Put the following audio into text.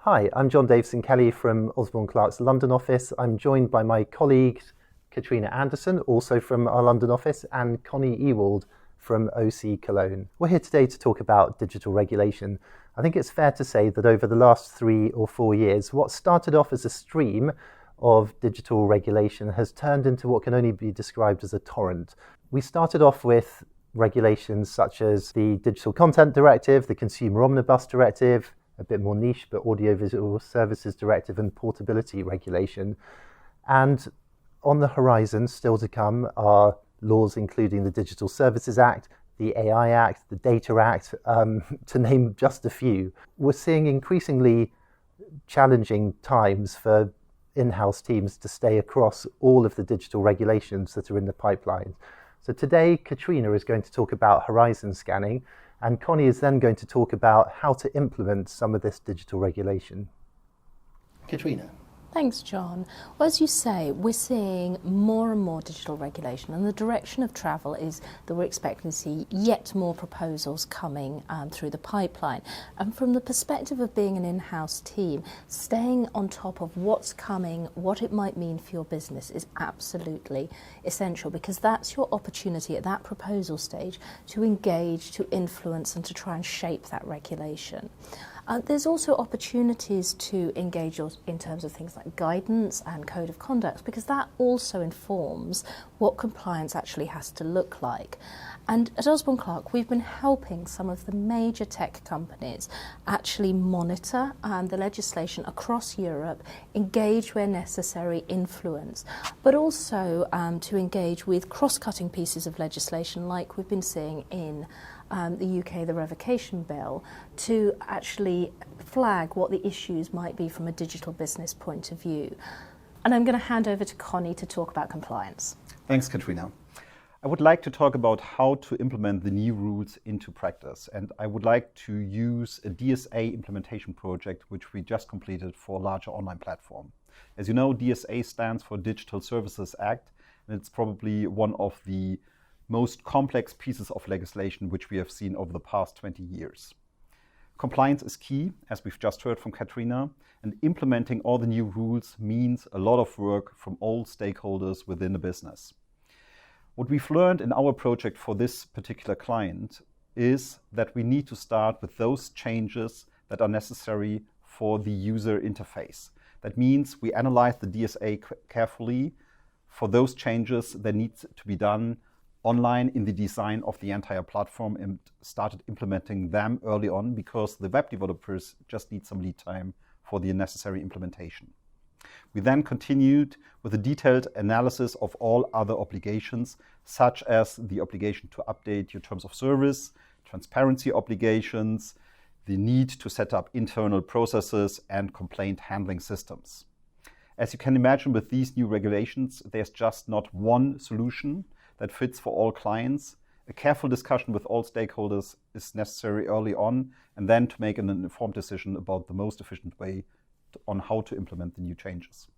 Hi, I'm John Davidson-Kelly from Osborne Clarke's London office. I'm joined by my colleagues Katrina Anderson, also from our London office, and Connie Ewald from OC Cologne. We're here today to talk about digital regulation. I think it's fair to say that over the last 3 or 4 years, what started off as a stream of digital regulation has turned into what can only be described as a torrent. We started off with regulations such as the Digital Content Directive, the Consumer Omnibus Directive, a bit more niche, but Audiovisual Services Directive and Portability Regulation. And on the horizon, still to come, are laws including the Digital Services Act, the AI Act, the Data Act, to name just a few. We're seeing increasingly challenging times for in-house teams to stay across all of the digital regulations that are in the pipeline. So today, Katrina is going to talk about horizon scanning, and Connie is then going to talk about how to implement some of this digital regulation. Katrina. Thanks, John. Well, as you say, we're seeing more and more digital regulation, and the direction of travel is that we're expecting to see yet more proposals coming through the pipeline. And from the perspective of being an in-house team, staying on top of what's coming, what it might mean for your business is absolutely essential, because that's your opportunity at that proposal stage to engage, to influence, and to try and shape that regulation. There's also opportunities to engage in terms of things like guidance and code of conduct, because that also informs what compliance actually has to look like. And at Osborne Clarke, we've been helping some of the major tech companies actually monitor the legislation across Europe, engage where necessary, influence, but also to engage with cross-cutting pieces of legislation like we've been seeing in the UK, the revocation bill, to actually flag what the issues might be from a digital business point of view. And I'm going to hand over to Connie to talk about compliance. Thanks, Katrina. I would like to talk about how to implement the new rules into practice. And I would like to use a DSA implementation project, which we just completed for a larger online platform. As you know, DSA stands for Digital Services Act, and it's probably one of the most complex pieces of legislation which we have seen over the past 20 years. Compliance is key, as we've just heard from Katrina, and implementing all the new rules means a lot of work from all stakeholders within the business. What we've learned in our project for this particular client is that we need to start with those changes that are necessary for the user interface. That means we analyze the DSA carefully for those changes that need to be done online in the design of the entire platform, and started implementing them early on, because the web developers just need some lead time for the necessary implementation. We then continued with a detailed analysis of all other obligations, such as the obligation to update your terms of service, transparency obligations, the need to set up internal processes and complaint handling systems. As you can imagine, with these new regulations, there's just not one solution that fits for all clients. A careful discussion with all stakeholders is necessary early on, and then to make an informed decision about the most efficient way on how to implement the new changes.